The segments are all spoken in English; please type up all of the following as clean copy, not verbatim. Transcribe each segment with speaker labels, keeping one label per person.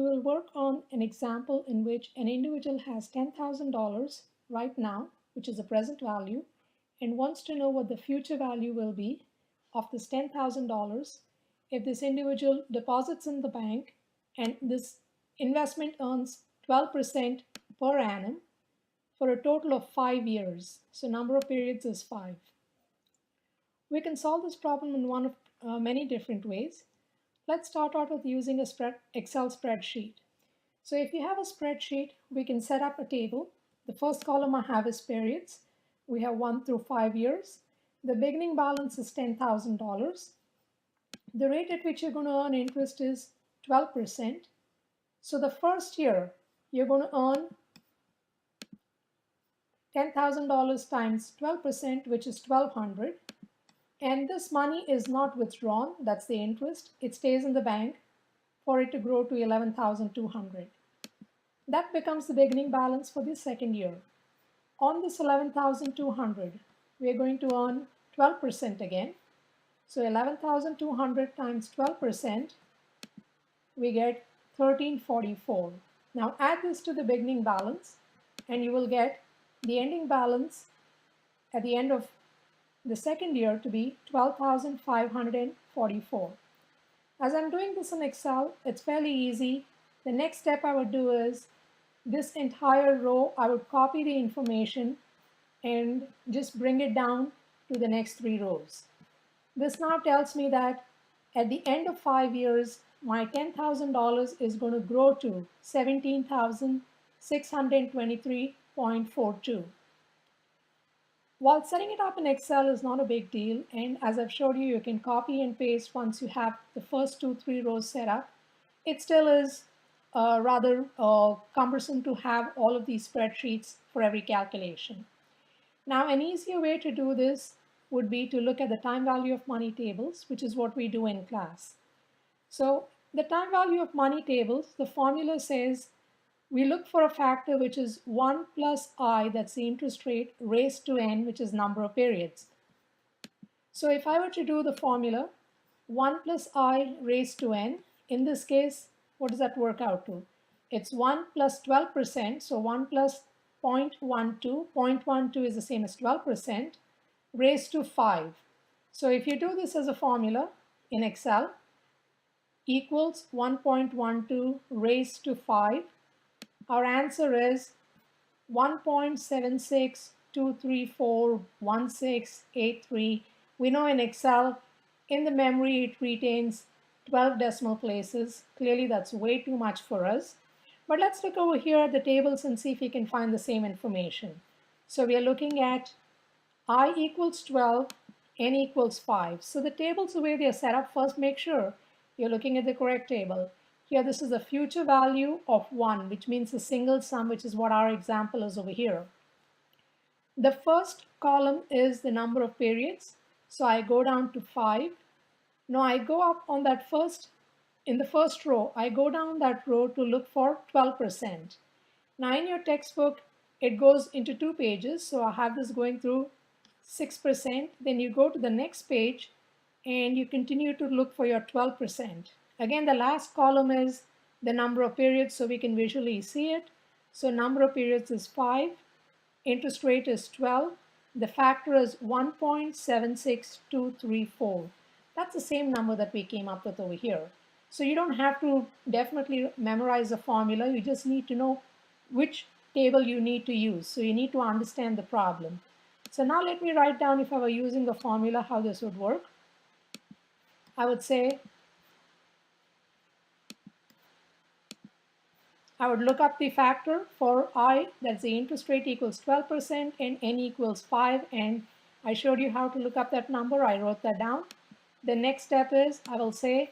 Speaker 1: we will work on an example in which an individual has $10,000 right now, which is the present value, and wants to know what the future value will be of this $10,000 if this individual deposits in the bank and this investment earns 12% per annum for a total of 5 years. So number of periods is 5. We can solve this problem in one of many different ways. Let's start out with using a Excel spreadsheet. So if you have a spreadsheet, we can set up a table. The first column I have is periods. We have 1 through 5 years. The beginning balance is $10,000. The rate at which you're going to earn interest is 12%. So the first year, you're going to earn $10,000 times 12%, which is $1,200. And this money is not withdrawn, that's the interest. It stays in the bank for it to grow to $11,200. That becomes the beginning balance for the second year. On this $11,200, we are going to earn 12% again. So $11,200 times 12%, we get $1,344. Now add this to the beginning balance and you will get the ending balance at the end of the second year to be $12,544. As I'm doing this in Excel, it's fairly easy. The next step I would do is this entire row, I would copy the information and just bring it down to the next 3 rows. This now tells me that at the end of 5 years, my $10,000 is going to grow to $17,623.42. While setting it up in Excel is not a big deal, and as I've showed you, you can copy and paste once you have the first 2-3 rows set up, it still is rather cumbersome to have all of these spreadsheets for every calculation. Now, an easier way to do this would be to look at the time value of money tables, which is what we do in class. So the time value of money tables, the formula says we look for a factor which is 1 plus I, that's the interest rate, raised to n, which is number of periods. So if I were to do the formula, 1 plus I raised to n, in this case, what does that work out to? It's 1 plus 12%, so 1 plus 0.12, 0.12 is the same as 12%, raised to 5. So if you do this as a formula in Excel, equals 1.12 raised to 5, our answer is 1.76234168. We know in Excel, in the memory, it retains 12 decimal places. Clearly, that's way too much for us. But let's look over here at the tables and see if we can find the same information. So we are looking at I equals 12, n equals 5. So the tables, the way they are set up, first make sure you're looking at the correct table. Here, this is a future value of 1, which means a single sum, which is what our example is over here. The first column is the number of periods. So I go down to 5. Now I go up on that in the first row, I go down that row to look for 12%. Now in your textbook, it goes into 2 pages. So I have this going through 6%. Then you go to the next page and you continue to look for your 12%. Again, the last column is the number of periods, so we can visually see it. So number of periods is 5, interest rate is 12, the factor is 1.76234. That's the same number that we came up with over here. So you don't have to definitely memorize the formula, you just need to know which table you need to use. So you need to understand the problem. So now let me write down, if I were using a formula, how this would work. I would say, I would look up the factor for I, that's the interest rate, equals 12%, and n equals 5, and I showed you how to look up that number. I wrote that down. The next step is I will say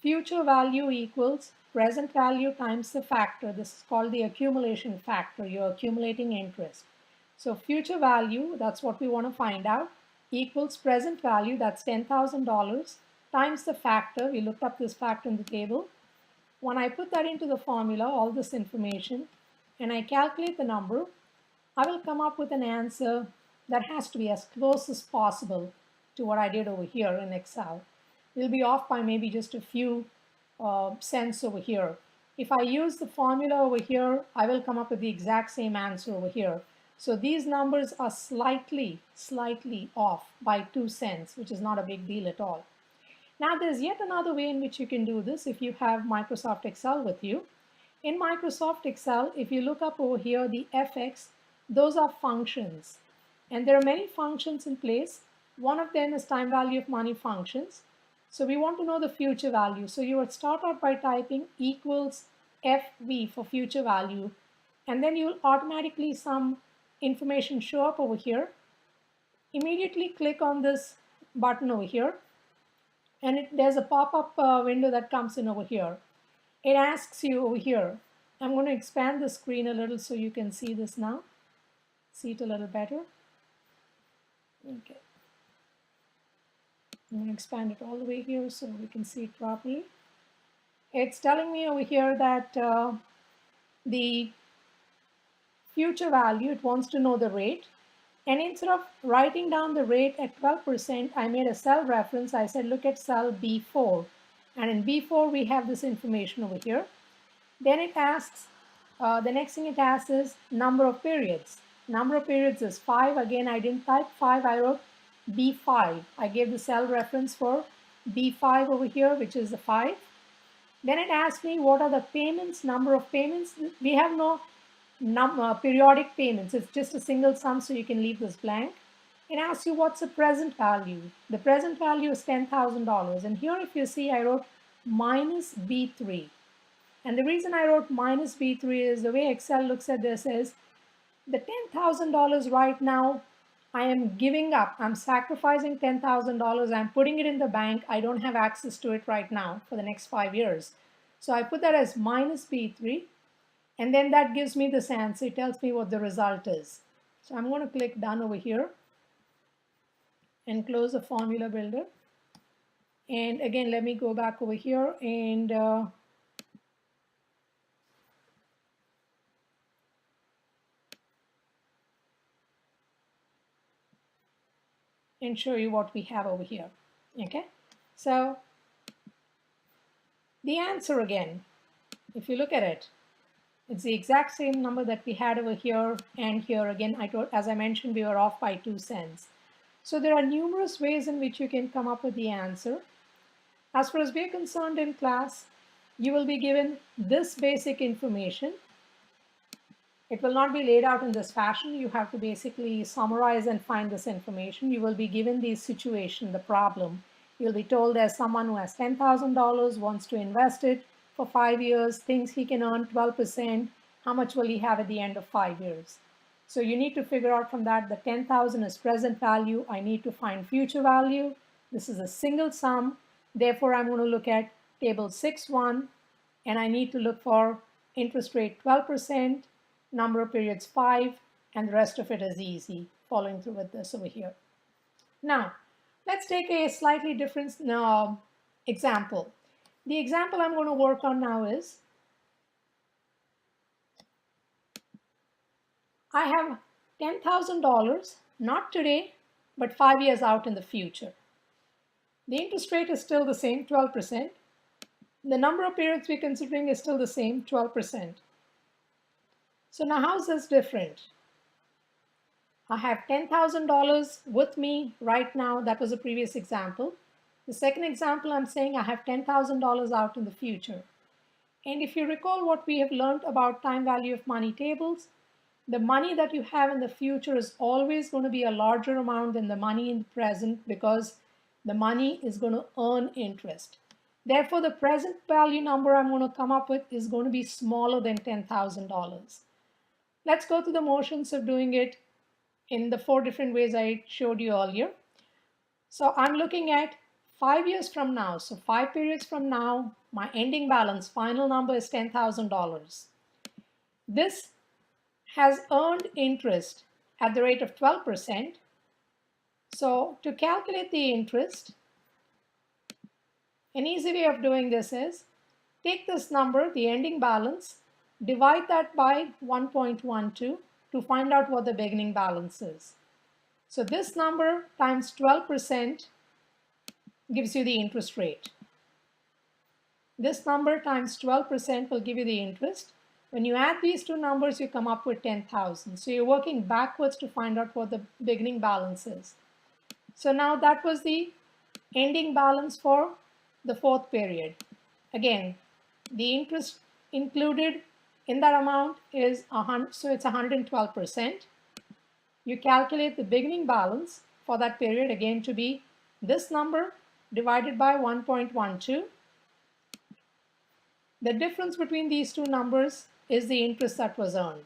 Speaker 1: future value equals present value times the factor. This is called the accumulation factor. You're accumulating interest. So future value, that's what we want to find out, equals present value, that's $10,000, times the factor. We looked up this factor in the table. When I put that into the formula, all this information, and I calculate the number, I will come up with an answer that has to be as close as possible to what I did over here in Excel. We'll be off by maybe just a few cents over here. If I use the formula over here, I will come up with the exact same answer over here. So these numbers are slightly off by 2 cents, which is not a big deal at all. Now there's yet another way in which you can do this if you have Microsoft Excel with you. In Microsoft Excel, if you look up over here, the fx, those are functions. And there are many functions in place. One of them is time value of money functions. So we want to know the future value. So you would start out by typing equals FV for future value. And then you'll automatically some information show up over here. Immediately click on this button over here. And there's a pop-up window that comes in over here. It asks you over here. I'm going to expand the screen a little so you can see this now. See it a little better. Okay. I'm going to expand it all the way here so we can see it properly. It's telling me over here that the future value, it wants to know the rate. And instead of writing down the rate at 12%, I made a cell reference. I said, look at cell B4. And in B4, we have this information over here. Then it asks, the next thing it asks is number of periods. Number of periods is 5. Again, I didn't type 5, I wrote B5. I gave the cell reference for B5 over here, which is the 5. Then it asks me what are the payments, number of payments. We have no periodic payments. It's just a single sum, so you can leave this blank. It asks you what's the present value. The present value is $10,000. And here, if you see, I wrote minus B3. And the reason I wrote minus B3 is the way Excel looks at this is the $10,000 right now, I am giving up. I'm sacrificing $10,000. I'm putting it in the bank. I don't have access to it right now for the next 5 years. So I put that as minus B3. And then that gives me this answer. It tells me what the result is. So I'm going to click done over here and close the formula builder. And again, let me go back over here and show you what we have over here. Okay, so the answer again, if you look at it, it's the exact same number that we had over here and here. Again, as I mentioned, we were off by 2 cents. So there are numerous ways in which you can come up with the answer. As far as we're concerned in class, you will be given this basic information. It will not be laid out in this fashion. You have to basically summarize and find this information. You will be given the situation, the problem. You'll be told there's someone who has $10,000, wants to invest it for 5 years, thinks he can earn 12%. How much will he have at the end of 5 years? So you need to figure out from that the 10,000 is present value. I need to find future value. This is a single sum. Therefore, I'm going to look at table 6.1 and I need to look for interest rate 12%, number of periods 5, and the rest of it is easy, following through with this over here. Now, let's take a slightly different example. The example I'm going to work on now is, I have $10,000, not today, but 5 years out in the future. The interest rate is still the same, 12%. The number of periods we're considering is still the same, 12%. So now how is this different? I have $10,000 with me right now. That was a previous example. The second example, I'm saying I have $10,000 out in the future. And if you recall what we have learned about time value of money tables, the money that you have in the future is always going to be a larger amount than the money in the present because the money is going to earn interest. Therefore, the present value number I'm going to come up with is going to be smaller than $10,000. Let's go through the motions of doing it in the 4 different ways I showed you earlier. So I'm looking at 5 years from now. So 5 periods from now, my ending balance, final number is $10,000. This has earned interest at the rate of 12%. So to calculate the interest, an easy way of doing this is take this number, the ending balance, divide that by 1.12 to find out what the beginning balance is. So this number times 12% gives you the interest rate. This number times 12% will give you the interest. When you add these two numbers, you come up with 10,000. So you're working backwards to find out what the beginning balance is. So now that was the ending balance for the fourth period. Again, the interest included in that amount is 100, so it's 112%. You calculate the beginning balance for that period again to be this number divided by 1.12. The difference between these two numbers is the interest that was earned.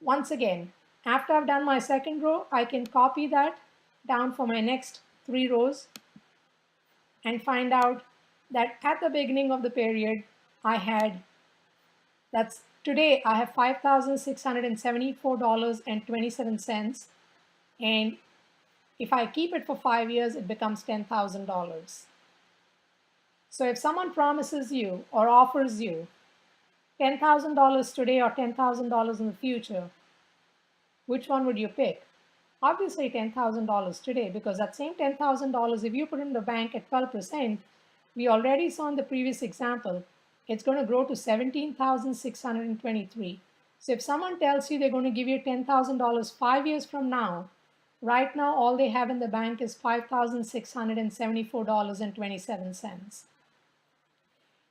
Speaker 1: Once again, after I've done my second row, I can copy that down for my next 3 rows and find out that at the beginning of the period, today I have $5,674.27. And if I keep it for 5 years, it becomes $10,000. So if someone promises you or offers you $10,000 today or $10,000 in the future, which one would you pick? Obviously $10,000 today, because that same $10,000, if you put in the bank at 12%, we already saw in the previous example, it's going to grow to $17,623. So if someone tells you they're going to give you $10,000 5 years from now, right now all they have in the bank is $5,674.27.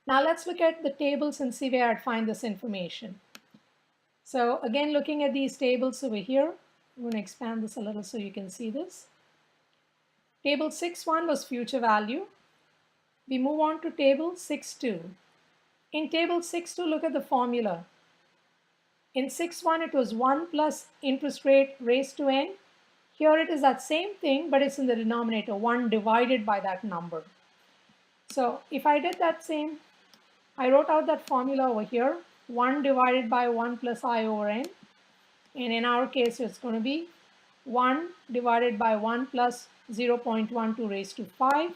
Speaker 1: Now let's look at the tables and see where I'd find this information. So again, looking at these tables over here, I'm going to expand this a little so you can see this. Table 6.1 was future value. We move on to table 6.2. In table 6.2, look at the formula. In 6.1, it was 1 plus interest rate raised to n. Here it is that same thing, but it's in the denominator, 1 divided by that number. So if I did that same, I wrote out that formula over here, 1 divided by 1 plus I over n. And in our case, it's going to be 1 divided by 1 plus 0.12 raised to 5.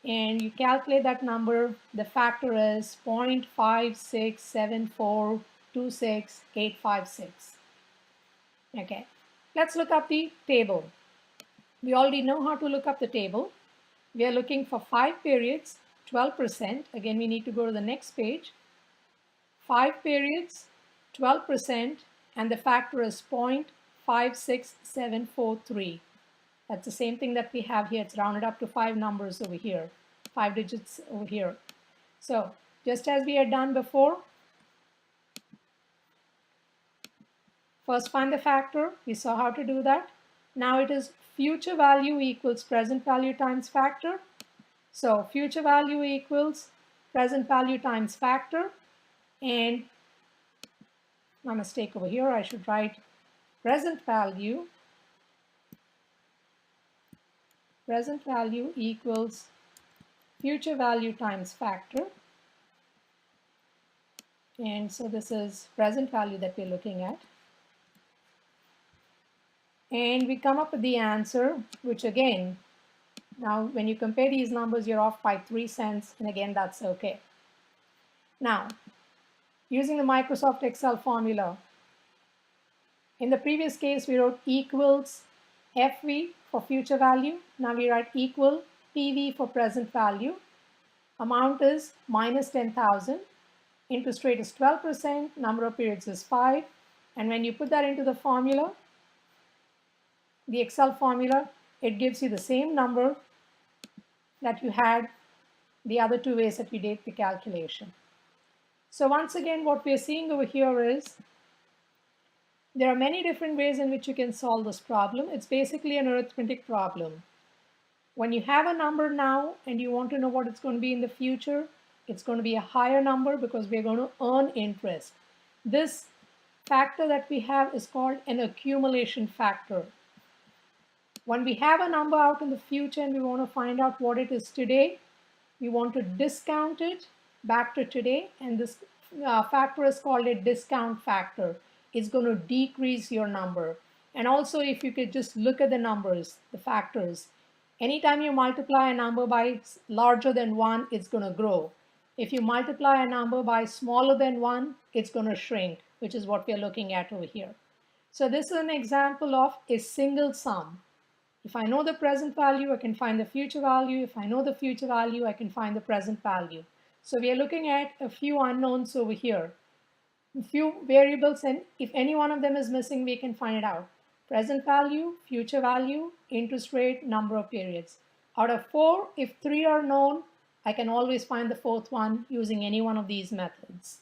Speaker 1: And you calculate that number, the factor is 0.567426856. Okay, let's look up the table. We already know how to look up the table. We are looking for 5 periods, 12%. Again, we need to go to the next page. 5 periods, 12%, and the factor is 0.56743. That's the same thing that we have here. It's rounded up to 5 numbers over here, 5 digits over here. So just as we had done before, first find the factor. We saw how to do that. Now it is future value equals present value times factor. So future value equals present value times factor. And my mistake over here, I should write present value equals future value times factor. And so this is present value that we're looking at. And we come up with the answer, which again, now when you compare these numbers, you're off by 3 cents. And again, that's okay. Now, using the Microsoft Excel formula, in the previous case, we wrote equals FV for future value. Now we write equal PV for present value. Amount is minus 10,000. Interest rate is 12%. Number of periods is 5. And when you put that into the formula, the Excel formula, it gives you the same number that you had the other 2 ways that we did the calculation. So once again, what we're seeing over here is there are many different ways in which you can solve this problem. It's basically an arithmetic problem. When you have a number now and you want to know what it's going to be in the future, it's going to be a higher number because we're going to earn interest. This factor that we have is called an accumulation factor. When we have a number out in the future and we want to find out what it is today, we want to discount it back to today, and this factor is called a discount factor. It's going to decrease your number. And also, if you could just look at the numbers, the factors, anytime you multiply a number by larger than 1, it's going to grow. If you multiply a number by smaller than 1, it's going to shrink, which is what we're looking at over here. So this is an example of a single sum. If I know the present value, I can find the future value. If I know the future value, I can find the present value. So we are looking at a few unknowns over here, a few variables, and if any one of them is missing, we can find it out. Present value, future value, interest rate, number of periods. Out of 4, if 3 are known, I can always find the fourth one using any one of these methods.